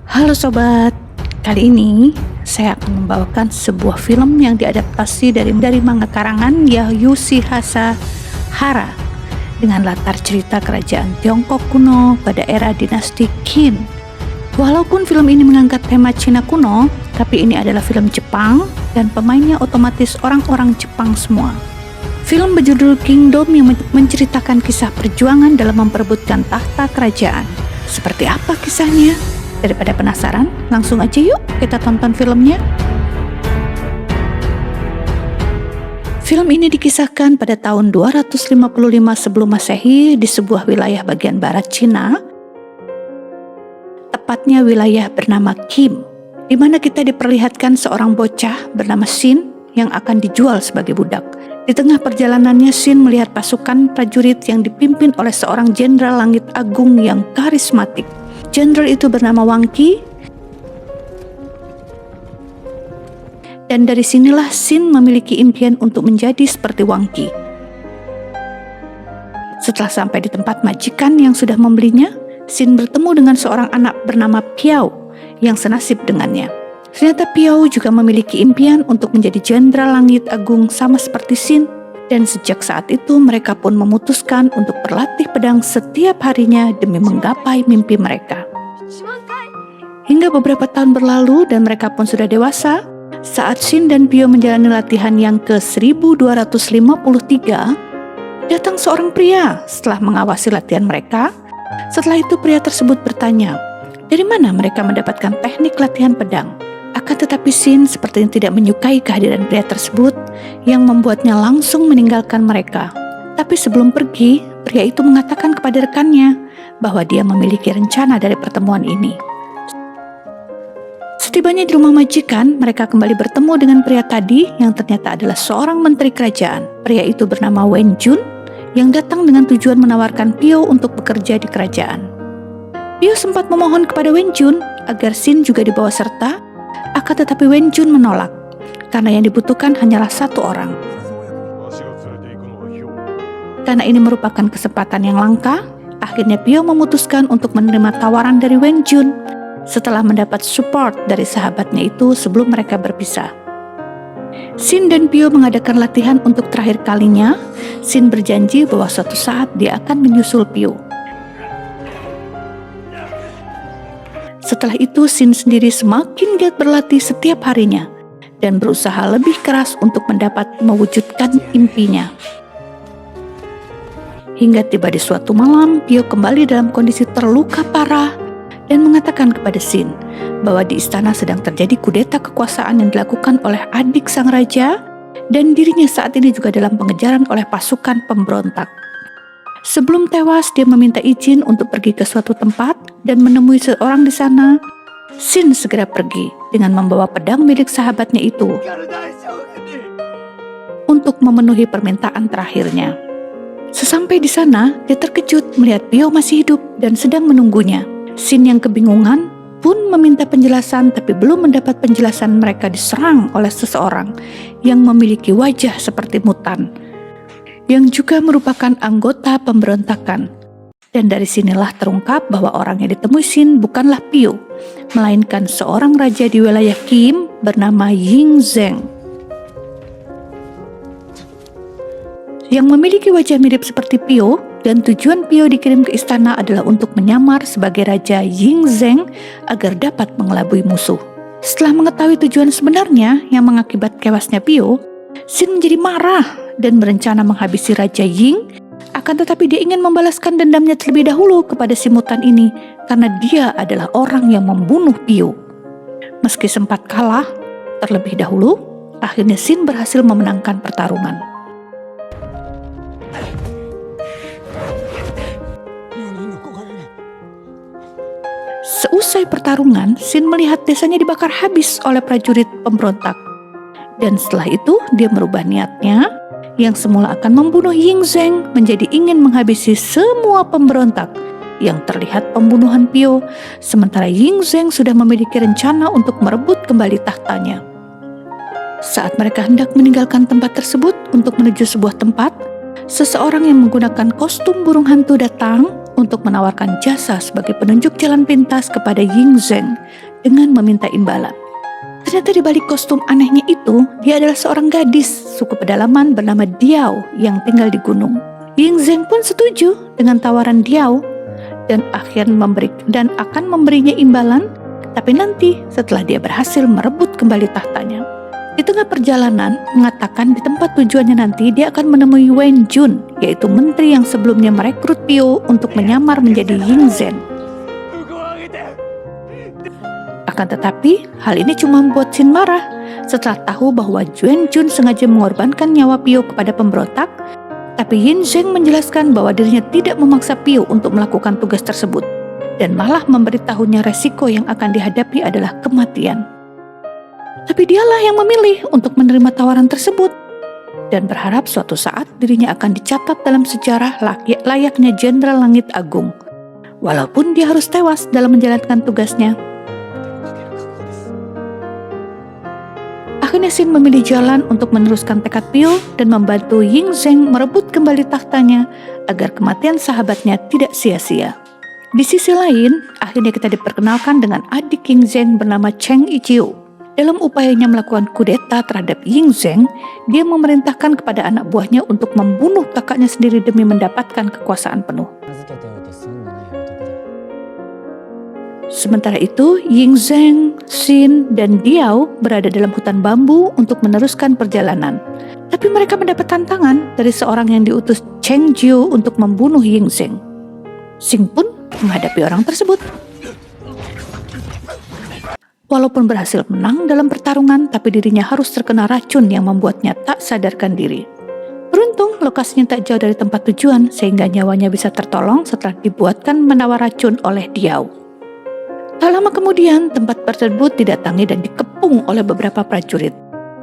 Halo sobat, kali ini saya akan membawakan sebuah film yang diadaptasi dari manga karangan Yasuhisa Hara dengan latar cerita kerajaan Tiongkok kuno pada era dinasti Qin. Walaupun film ini mengangkat tema Cina kuno, tapi ini adalah film Jepang dan pemainnya otomatis orang-orang Jepang semua. Film berjudul Kingdom yang menceritakan kisah perjuangan dalam memperebutkan tahta kerajaan. Seperti apa kisahnya? Daripada penasaran, langsung aja yuk kita tonton filmnya. Film ini dikisahkan pada tahun 255 sebelum Masehi di sebuah wilayah bagian barat Cina, tepatnya wilayah bernama Kim, di mana kita diperlihatkan seorang bocah bernama Xin yang akan dijual sebagai budak. Di tengah perjalanannya, Xin melihat pasukan prajurit yang dipimpin oleh seorang jenderal langit agung yang karismatik. Jenderal itu bernama Wang Qi, dan dari sinilah Xin memiliki impian untuk menjadi seperti Wang Qi. Setelah sampai di tempat majikan yang sudah membelinya, Xin bertemu dengan seorang anak bernama Piao yang senasib dengannya. Ternyata Piao juga memiliki impian untuk menjadi jenderal langit agung sama seperti Xin, dan sejak saat itu mereka pun memutuskan untuk berlatih pedang setiap harinya demi menggapai mimpi mereka. Hingga beberapa tahun berlalu dan mereka pun sudah dewasa, saat Xin dan Piao menjalani latihan yang ke-1253, datang seorang pria setelah mengawasi latihan mereka. Setelah itu pria tersebut bertanya, dari mana mereka mendapatkan teknik latihan pedang? Akan tetapi Xin sepertinya tidak menyukai kehadiran pria tersebut yang membuatnya langsung meninggalkan mereka. Tapi sebelum pergi, pria itu mengatakan kepada rekannya bahwa dia memiliki rencana dari pertemuan ini. Setibanya di rumah majikan, mereka kembali bertemu dengan pria tadi yang ternyata adalah seorang menteri kerajaan. Pria itu bernama Wen Jun yang datang dengan tujuan menawarkan Piao untuk bekerja di kerajaan. Piao sempat memohon kepada Wen Jun agar Xin juga dibawa serta, akan tetapi Wen Jun menolak karena yang dibutuhkan hanyalah satu orang. Karena ini merupakan kesempatan yang langka, akhirnya Piao memutuskan untuk menerima tawaran dari Wen Jun setelah mendapat support dari sahabatnya itu sebelum mereka berpisah. Xin dan Piao mengadakan latihan untuk terakhir kalinya. Xin berjanji bahwa suatu saat dia akan menyusul Piao. Setelah itu Xin sendiri semakin giat berlatih setiap harinya dan berusaha lebih keras untuk mewujudkan impinya. Hingga tiba di suatu malam, Piao kembali dalam kondisi terluka parah dan mengatakan kepada Xin bahwa di istana sedang terjadi kudeta kekuasaan yang dilakukan oleh adik sang raja dan dirinya saat ini juga dalam pengejaran oleh pasukan pemberontak. Sebelum tewas, dia meminta izin untuk pergi ke suatu tempat dan menemui seorang di sana. Xin segera pergi dengan membawa pedang milik sahabatnya itu untuk memenuhi permintaan terakhirnya. Sesampai di sana, dia terkejut melihat Piao masih hidup dan sedang menunggunya. Xin yang kebingungan pun meminta penjelasan, tapi belum mendapat penjelasan mereka diserang oleh seseorang yang memiliki wajah seperti mutan, yang juga merupakan anggota pemberontakan. Dan dari sinilah terungkap bahwa orang yang ditemui Xin bukanlah Piao, melainkan seorang raja di wilayah Kim bernama Ying Zheng, yang memiliki wajah mirip seperti Piao. Dan tujuan Piao dikirim ke istana adalah untuk menyamar sebagai Raja Ying Zheng agar dapat mengelabui musuh. Setelah mengetahui tujuan sebenarnya yang mengakibat tewasnya Piao, Xin menjadi marah dan berencana menghabisi Raja Ying. Akan tetapi dia ingin membalaskan dendamnya terlebih dahulu kepada si mutan ini karena dia adalah orang yang membunuh Piao. Meski sempat kalah terlebih dahulu, akhirnya Xin berhasil memenangkan pertarungan. Seusai pertarungan, Xin melihat desanya dibakar habis oleh prajurit pemberontak. Dan setelah itu, dia merubah niatnya yang semula akan membunuh Ying Zheng menjadi ingin menghabisi semua pemberontak. Yang terlihat pembunuhan Piao, sementara Ying Zheng sudah memiliki rencana untuk merebut kembali tahtanya. Saat mereka hendak meninggalkan tempat tersebut untuk menuju sebuah tempat, seseorang yang menggunakan kostum burung hantu datang untuk menawarkan jasa sebagai penunjuk jalan pintas kepada Ying Zheng dengan meminta imbalan. Ternyata di balik kostum anehnya itu, dia adalah seorang gadis suku pedalaman bernama Diao yang tinggal di gunung. Ying Zheng pun setuju dengan tawaran Diao dan akan memberinya imbalan, tapi nanti setelah dia berhasil merebut kembali tahtanya. Di tengah perjalanan, mengatakan di tempat tujuannya nanti dia akan menemui Wen Jun, yaitu menteri yang sebelumnya merekrut Pio untuk menyamar menjadi Ying Zheng. Akan tetapi, hal ini cuma membuat Xin marah. Setelah tahu bahwa Wen Jun sengaja mengorbankan nyawa Pio kepada pemberontak, tapi Ying Zheng menjelaskan bahwa dirinya tidak memaksa Pio untuk melakukan tugas tersebut, dan malah memberitahunya resiko yang akan dihadapi adalah kematian. Tapi dialah yang memilih untuk menerima tawaran tersebut, dan berharap suatu saat dirinya akan dicatat dalam sejarah layaknya Jenderal Langit Agung, walaupun dia harus tewas dalam menjalankan tugasnya. Akhirnya Xin memilih jalan untuk meneruskan tekad Pio dan membantu Ying Zheng merebut kembali tahtanya agar kematian sahabatnya tidak sia-sia. Di sisi lain, akhirnya kita diperkenalkan dengan adik Ying Zheng bernama Cheng Ichio. Dalam upayanya melakukan kudeta terhadap Ying Zheng, dia memerintahkan kepada anak buahnya untuk membunuh kakaknya sendiri demi mendapatkan kekuasaan penuh. Sementara itu, Ying Zheng, Xin, dan Diao berada dalam hutan bambu untuk meneruskan perjalanan. Tapi mereka mendapat tantangan dari seorang yang diutus Cheng Jiu untuk membunuh Ying Zheng. Xin pun menghadapi orang tersebut. Walaupun berhasil menang dalam pertarungan, tapi dirinya harus terkena racun yang membuatnya tak sadarkan diri. Beruntung, lokasinya tak jauh dari tempat tujuan sehingga nyawanya bisa tertolong setelah dibuatkan menawar racun oleh Diao. Tak lama kemudian, tempat tersebut didatangi dan dikepung oleh beberapa prajurit.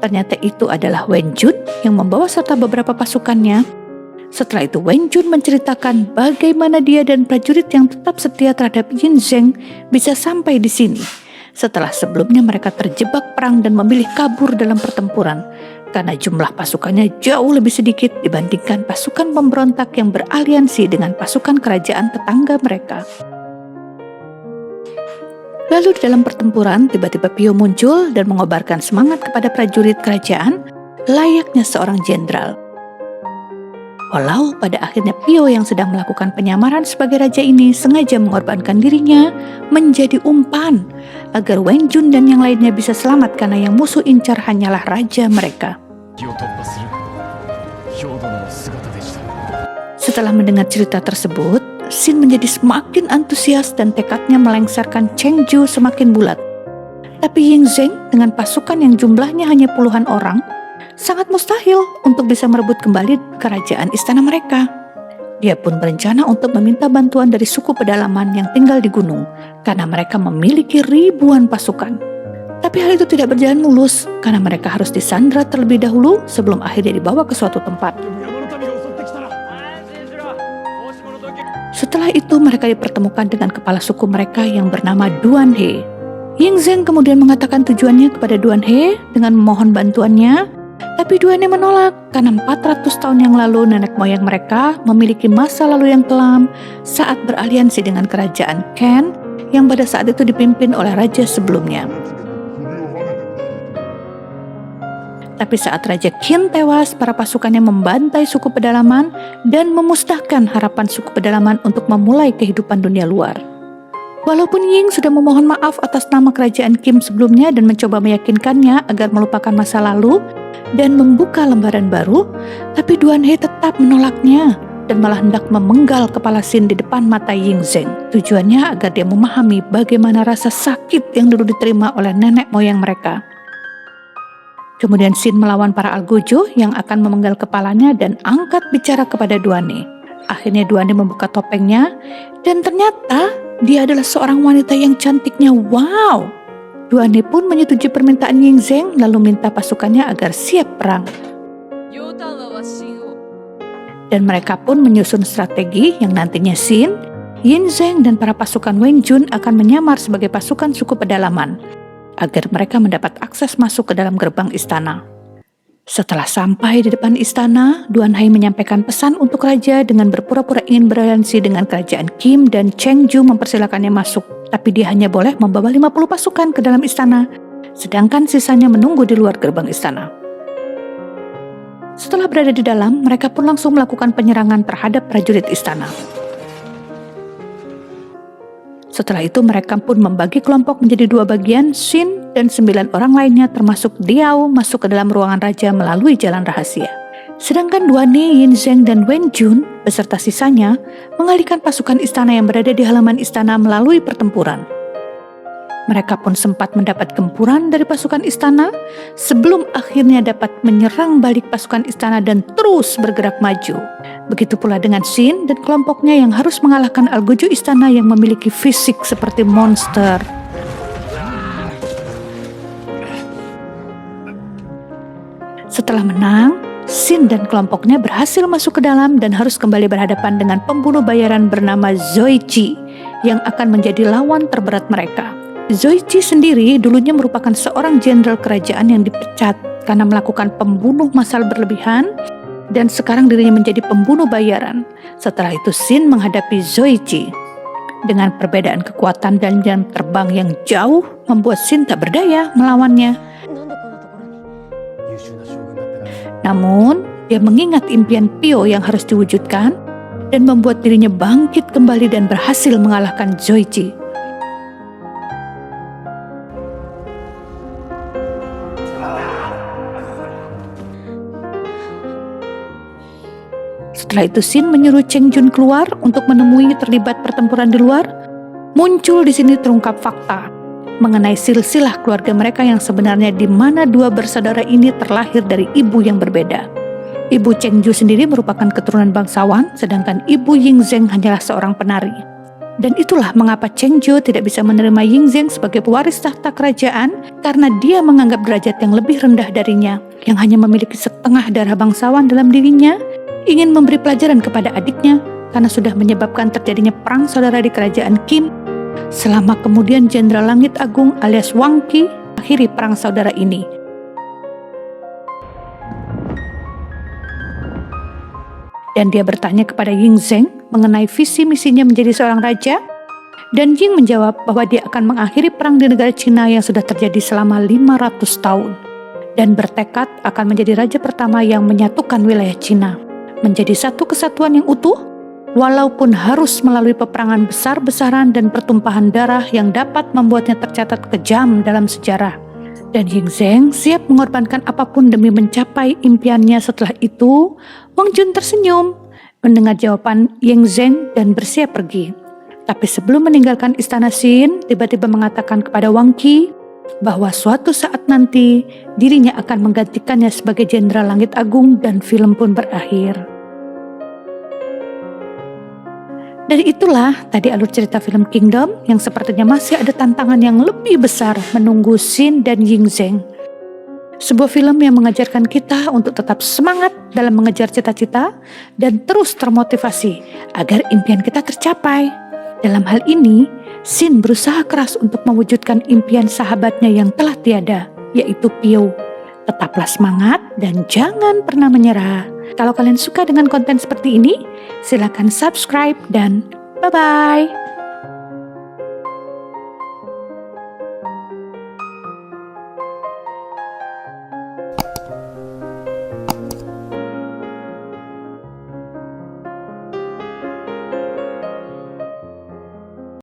Ternyata itu adalah Wen Jun yang membawa serta beberapa pasukannya. Setelah itu Wen Jun menceritakan bagaimana dia dan prajurit yang tetap setia terhadap Ying Zheng bisa sampai di sini, setelah sebelumnya mereka terjebak perang dan memilih kabur dalam pertempuran, karena jumlah pasukannya jauh lebih sedikit dibandingkan pasukan pemberontak yang beraliansi dengan pasukan kerajaan tetangga mereka. Lalu di dalam pertempuran, tiba-tiba Pio muncul dan mengobarkan semangat kepada prajurit kerajaan layaknya seorang jenderal. Walau pada akhirnya Pio yang sedang melakukan penyamaran sebagai raja ini sengaja mengorbankan dirinya menjadi umpan agar Wen Jun dan yang lainnya bisa selamat karena yang musuh incar hanyalah raja mereka. Setelah mendengar cerita tersebut, Xin menjadi semakin antusias dan tekadnya melengsarkan Cheng Jiu semakin bulat. Tapi Ying Zheng dengan pasukan yang jumlahnya hanya puluhan orang, sangat mustahil untuk bisa merebut kembali kerajaan istana mereka. Dia pun berencana untuk meminta bantuan dari suku pedalaman yang tinggal di gunung, karena mereka memiliki ribuan pasukan. Tapi hal itu tidak berjalan mulus, karena mereka harus disandra terlebih dahulu sebelum akhirnya dibawa ke suatu tempat. Setelah itu mereka dipertemukan dengan kepala suku mereka yang bernama Duan He. Ying Zheng kemudian mengatakan tujuannya kepada Duan He dengan memohon bantuannya, tapi Duan He menolak karena 400 tahun yang lalu nenek moyang mereka memiliki masa lalu yang kelam saat beraliansi dengan kerajaan Qin yang pada saat itu dipimpin oleh raja sebelumnya. Tapi saat Raja Qin tewas, para pasukannya membantai suku pedalaman dan memusnahkan harapan suku pedalaman untuk memulai kehidupan dunia luar. Walaupun Ying sudah memohon maaf atas nama kerajaan Qin sebelumnya dan mencoba meyakinkannya agar melupakan masa lalu dan membuka lembaran baru, tapi Duan He tetap menolaknya dan malah hendak memenggal kepala Xin di depan mata Ying Zheng. Tujuannya agar dia memahami bagaimana rasa sakit yang dulu diterima oleh nenek moyang mereka. Kemudian Xin melawan para Algojo yang akan memenggal kepalanya dan angkat bicara kepada Duan He. Akhirnya Duan He membuka topengnya dan ternyata dia adalah seorang wanita yang cantiknya wow. Duan He pun menyetujui permintaan Ying Zheng lalu minta pasukannya agar siap perang. Dan mereka pun menyusun strategi yang nantinya Xin, Ying Zheng dan para pasukan Wen Jun akan menyamar sebagai pasukan suku pedalaman agar mereka mendapat akses masuk ke dalam gerbang istana. Setelah sampai di depan istana, Duan Hai menyampaikan pesan untuk raja dengan berpura-pura ingin beraliansi dengan kerajaan Kim dan Cheng Ju mempersilakannya masuk. Tapi dia hanya boleh membawa 50 pasukan ke dalam istana, sedangkan sisanya menunggu di luar gerbang istana. Setelah berada di dalam, mereka pun langsung melakukan penyerangan terhadap prajurit istana. Setelah itu mereka pun membagi kelompok menjadi 2 bagian. Shin dan 9 orang lainnya termasuk Diao masuk ke dalam ruangan raja melalui jalan rahasia. Sedangkan Duan He, Yin Zheng, dan Wen Jun beserta sisanya mengalihkan pasukan istana yang berada di halaman istana melalui pertempuran. Mereka pun sempat mendapat gempuran dari pasukan istana sebelum akhirnya dapat menyerang balik pasukan istana dan terus bergerak maju. Begitu pula dengan Shin dan kelompoknya yang harus mengalahkan algojo istana yang memiliki fisik seperti monster. Setelah menang, Shin dan kelompoknya berhasil masuk ke dalam dan harus kembali berhadapan dengan pembunuh bayaran bernama Zoichi yang akan menjadi lawan terberat mereka. Zoichi sendiri dulunya merupakan seorang jenderal kerajaan yang dipecat karena melakukan pembunuh massal berlebihan dan sekarang dirinya menjadi pembunuh bayaran. Setelah itu Shin menghadapi Zoichi. Dengan perbedaan kekuatan dan jam terbang yang jauh membuat Shin tak berdaya melawannya. Namun, dia mengingat impian Pio yang harus diwujudkan dan membuat dirinya bangkit kembali dan berhasil mengalahkan Zoichi. Setelah itu Shin menyuruh Cheng Jun keluar untuk menemui terlibat pertempuran di luar. Muncul di sini terungkap fakta mengenai silsilah keluarga mereka yang sebenarnya di mana 2 bersaudara ini terlahir dari ibu yang berbeda. Ibu Cheng Ju sendiri merupakan keturunan bangsawan, sedangkan ibu Ying Zheng hanyalah seorang penari. Dan itulah mengapa Cheng Ju tidak bisa menerima Ying Zheng sebagai pewaris tahta kerajaan karena dia menganggap derajat yang lebih rendah darinya, yang hanya memiliki setengah darah bangsawan dalam dirinya, ingin memberi pelajaran kepada adiknya karena sudah menyebabkan terjadinya perang saudara di kerajaan Kim. Selama kemudian Jenderal Langit Agung alias Wang Qi akhiri perang saudara ini. Dan dia bertanya kepada Ying Zheng mengenai visi misinya menjadi seorang raja. Dan Ying menjawab bahwa dia akan mengakhiri perang di negara Cina yang sudah terjadi selama 500 tahun. Dan bertekad akan menjadi raja pertama yang menyatukan wilayah Cina menjadi satu kesatuan yang utuh, walaupun harus melalui peperangan besar-besaran dan pertumpahan darah yang dapat membuatnya tercatat kejam dalam sejarah. Dan Ying Zheng siap mengorbankan apapun demi mencapai impiannya. Setelah itu, Wang Jun tersenyum mendengar jawaban Ying Zheng dan bersiap pergi. Tapi sebelum meninggalkan istana Shin, tiba-tiba mengatakan kepada Wang Qi bahwa suatu saat nanti dirinya akan menggantikannya sebagai Jenderal Langit Agung dan film pun berakhir. Dari itulah tadi alur cerita film Kingdom yang sepertinya masih ada tantangan yang lebih besar menunggu Shin dan Ying Zheng. Sebuah film yang mengajarkan kita untuk tetap semangat dalam mengejar cita-cita dan terus termotivasi agar impian kita tercapai. Dalam hal ini, Shin berusaha keras untuk mewujudkan impian sahabatnya yang telah tiada, yaitu Pio. Tetaplah semangat dan jangan pernah menyerah. Kalau kalian suka dengan konten seperti ini, silakan subscribe dan bye-bye.